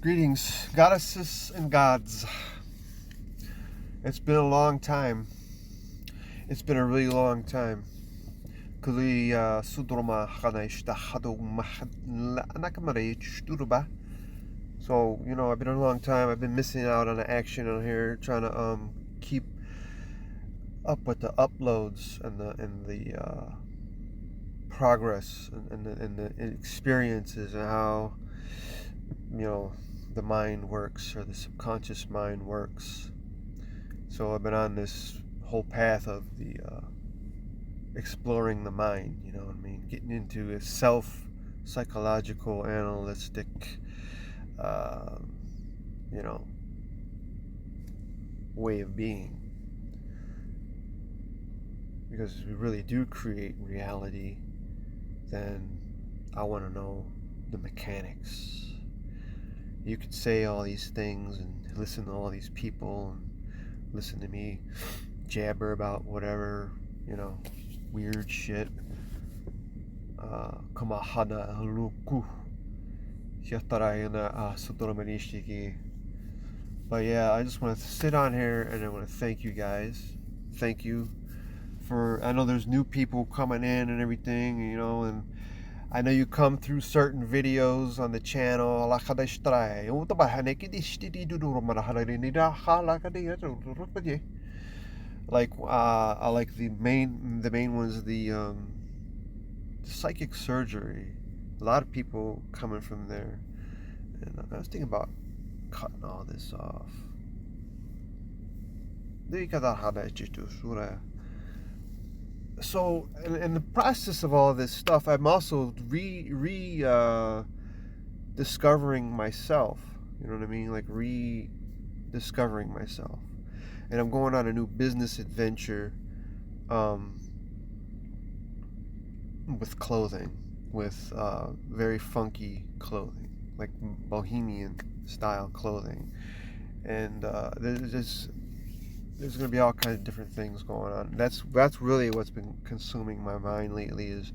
Greetings, goddesses and gods. It's been a long time. It's been a really long time. So, I've been a long time. I've been missing out on the action on here, trying to keep up with the uploads and the progress and the experiences and how the mind works, or the subconscious mind works. So I've been on this whole path of the exploring the mind, getting into a self-psychological, analytic, way of being. Because if we really do create reality, then I want to know the mechanics. You could say all these things and listen to all these people and listen to me jabber about whatever, weird shit. But yeah, I just want to sit on here and I want to thank you guys. Thank you for, I know there's new people coming in and everything, and I know you come through certain videos on the channel. Like I like the main ones, the psychic surgery. A lot of people coming from there, and I was thinking about cutting all this off. So, in the process of all this stuff, I'm also discovering myself. You know what I mean? Like rediscovering myself. And I'm going on a new business adventure with clothing, with very funky clothing, like bohemian style clothing. And there's going to be all kinds of different things going on. That's really what's been consuming my mind lately, is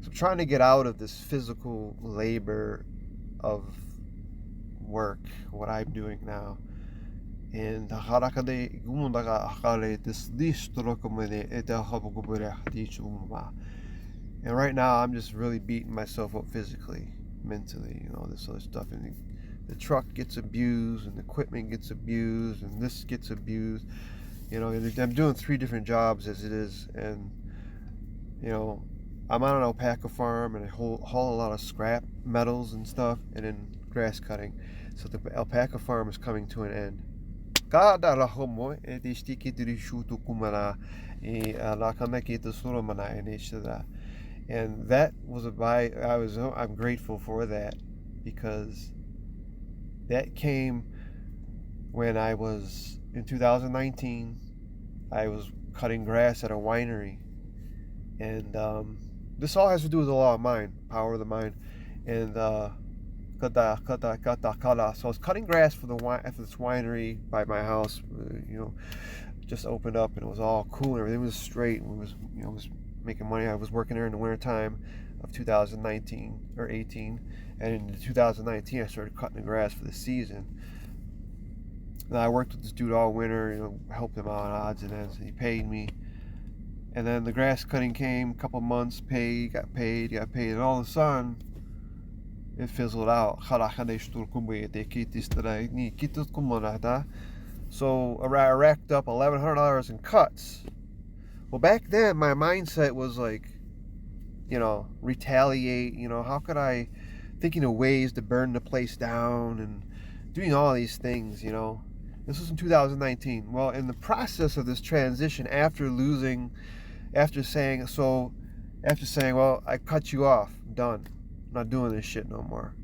I'm trying to get out of this physical labor of work, what I'm doing now. And right now I'm just really beating myself up physically, mentally, this other stuff. And the truck gets abused, and the equipment gets abused, and this gets abused. I'm doing 3 different jobs as it is, and I'm on an alpaca farm, and I haul a lot of scrap metals and stuff, and then grass cutting. So the alpaca farm is coming to an end. And that was I'm grateful for that, because that came when I was in 2019. I was cutting grass at a winery, and this all has to do with the law of mind, power of the mind, and so I was cutting grass for this winery by my house. Just opened up, and it was all cool, and everything was straight, and was making money. I was working there in the winter time of 2019 or 18, and in 2019 I started cutting the grass for the season. And I worked with this dude all winter, helped him out, odds and ends, and he paid me. And then the grass cutting came, a couple months, got paid, and all of a sudden it fizzled out. So I racked up $1,100 in cuts. Well, back then my mindset was like, retaliate, how could I, thinking of ways to burn the place down and doing all these things, This was in 2019. Well, in the process of this transition, after saying, well, I cut you off, done, I'm not doing this shit no more.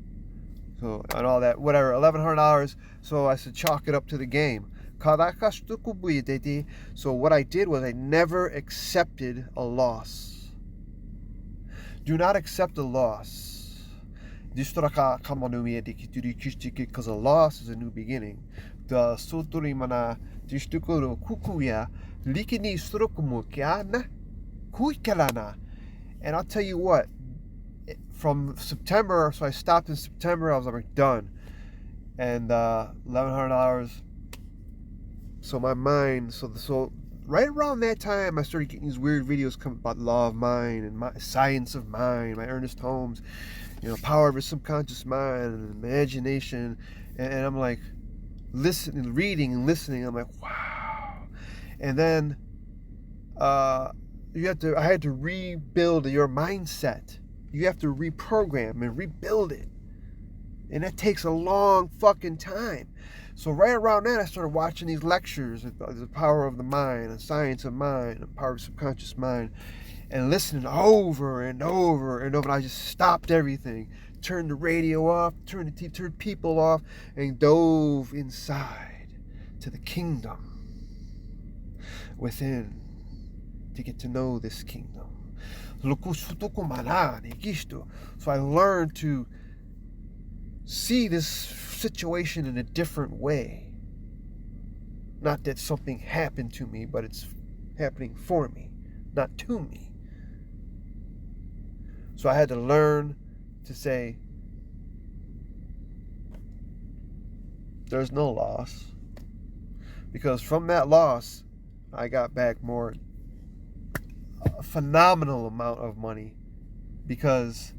So, and all that, whatever, $1,100. So I said, chalk it up to the game. So what I did was I never accepted a loss. Do not accept a loss. Because a loss is a new beginning. And I'll tell you what, from September, so I stopped in September, I was like, done. and $1,100. So my mind, so right around that time, I started getting these weird videos come about the law of mind and science of mind, my Ernest Holmes, power of your subconscious mind and imagination, and I'm like listening, reading and listening. I'm like, wow. And then I had to rebuild your mindset. You have to reprogram and rebuild it. And that takes a long fucking time. So right around that, I started watching these lectures, the power of the mind, the science of mind, the power of subconscious mind, and listening over and over and over. I just stopped everything, turned the radio off, turned people off, and dove inside to the kingdom within to get to know this kingdom. So I learned to see this situation in a different way. Not that something happened to me, but it's happening for me, not to me. So I had to learn to say, there's no loss. Because from that loss, I got back a phenomenal amount of money. Because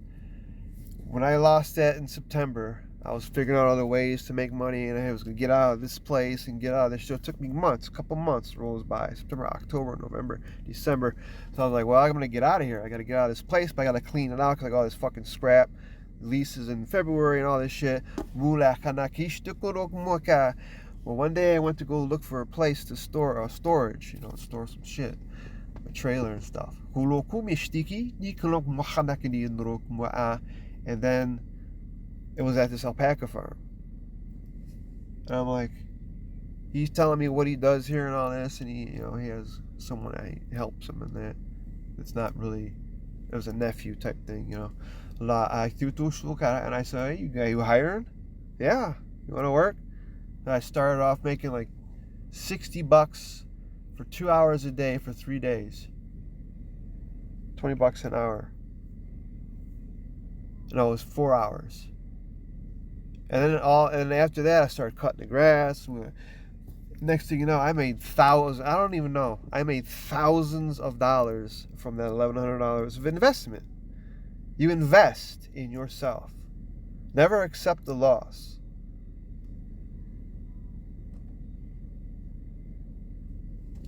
when I lost that in September, I was figuring out other ways to make money, and I was going to get out of this place and get out of this. So it took me months, a couple months rolls by, September, October, November, December. So I was like, well, I'm going to get out of here. I got to get out of this place, but I got to clean it out because I got all this fucking scrap. Leases in February and all this shit. Well, one day I went to go look for a place to store storage, store some shit, a trailer and stuff. And then it was at this alpaca farm. And I'm like, he's telling me what he does here and all this, and he has someone that helps him in that. It's not really, it was a nephew type thing, And I said, hey, you hiring? Yeah, you want to work? And I started off making like $60 for 2 hours a day for 3 days. $20 an hour. And it was 4 hours. And then after that, I started cutting the grass. Next thing you know, I made thousands. I don't even know. I made thousands of dollars from that $1,100 of investment. You invest in yourself. Never accept the loss.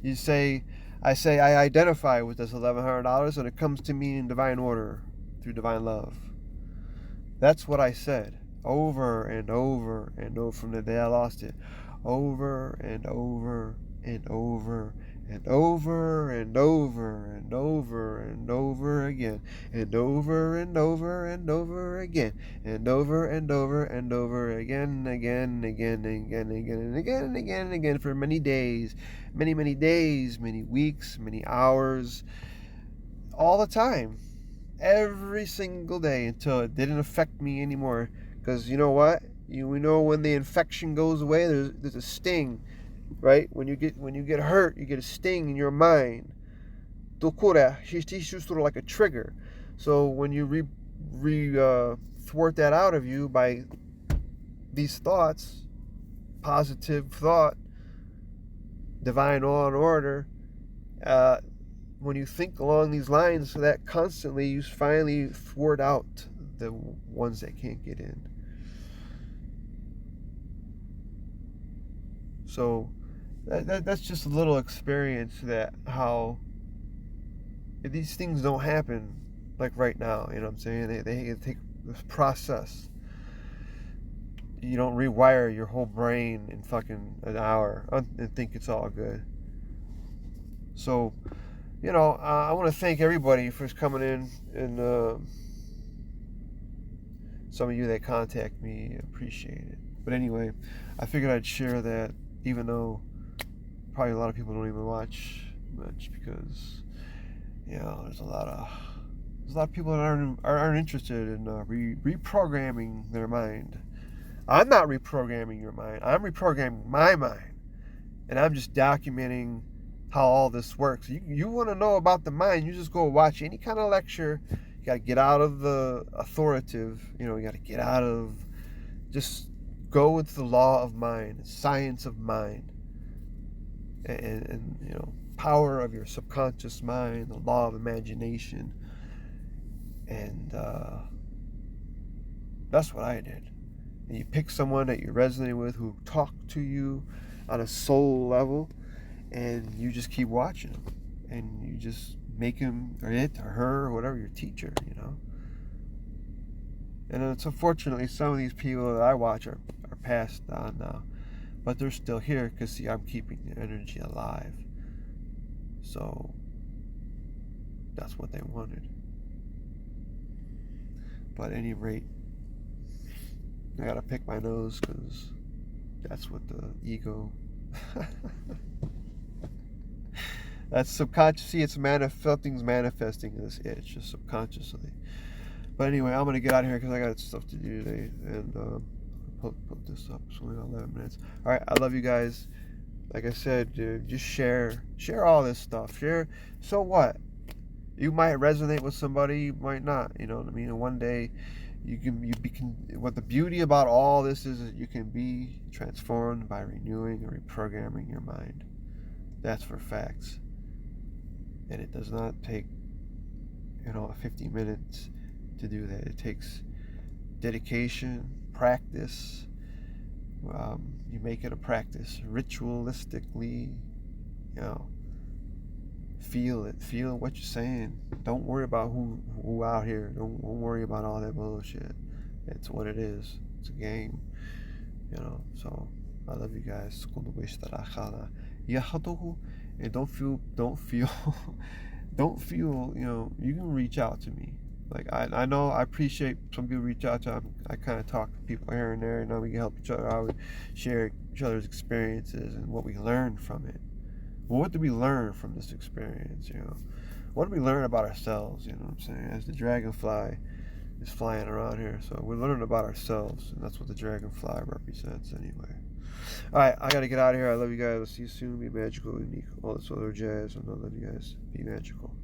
I identify with this $1,100 and it comes to me in divine order through divine love. That's what I said over and over and over from the day I lost it. Over and over and over and over and over and over and over again. And over and over and over again. And over and over and over again, again, again, again, again, and again, and again, and again for many days. Many, many days, many weeks, many hours. All the time. Every single day until it didn't affect me anymore. Because you know what? We know when the infection goes away, there's a sting, right? When you get hurt, you get a sting in your mind. Like a trigger. So when you thwart that out of you by these thoughts, positive thought, divine law and order, when you think along these lines, so that constantly you finally thwart out the ones that can't get in. So that's just a little experience that how these things don't happen like right now. You know what I'm saying? They take this process. You don't rewire your whole brain in fucking an hour and think it's all good. So, I want to thank everybody for coming in, and some of you that contact me, appreciate it. But anyway, I figured I'd share that, even though probably a lot of people don't even watch much because, there's a lot of people that aren't interested in reprogramming their mind. I'm not reprogramming your mind. I'm reprogramming my mind, and I'm just documenting how all this works. You want to know about the mind, you just go watch any kind of lecture. You got to get out of the authoritative, you got to get out of just go into the law of mind, science of mind, and you know, power of your subconscious mind, the law of imagination, and that's what I did. And you pick someone that you resonate with, who talk to you on a soul level, and you just keep watching them, and you just make him or it or her or whatever your teacher, you know. And it's unfortunately some of these people that I watch are passed on now, but they're still here because, see, I'm keeping the energy alive. So that's what they wanted. But at any rate, I gotta pick my nose because that's what the ego. That's subconscious. See, it's something's manifesting this itch just subconsciously. But anyway, I'm gonna get out of here because I got stuff to do today, and put this up. It's only 11 minutes. All right, I love you guys. Like I said, dude, just share all this stuff. Share. So what? You might resonate with somebody, you might not. You know what I mean? And one day, you can. What the beauty about all this is that you can be transformed by renewing and reprogramming your mind. That's for facts. And it does not take, 50 minutes to do that. It takes dedication, practice. You make it a practice ritualistically. Feel it. Feel what you're saying. Don't worry about who out here. Don't worry about all that bullshit. It's what it is. It's a game. So I love you guys. And don't feel you can reach out to me. Like I know I appreciate some people reach out to. I kind of talk to people here and there. We can help each other out. We share each other's experiences and what we learned from it. Well, what did we learn from this experience? What did we learn about ourselves? You know what I'm saying? As the dragonfly is flying around here, so we're learning about ourselves, and that's what the dragonfly represents anyway. All right, I gotta get out of here. I love you guys. I'll see you soon. Be magical, unique, all this other jazz, and I love you guys. Be magical.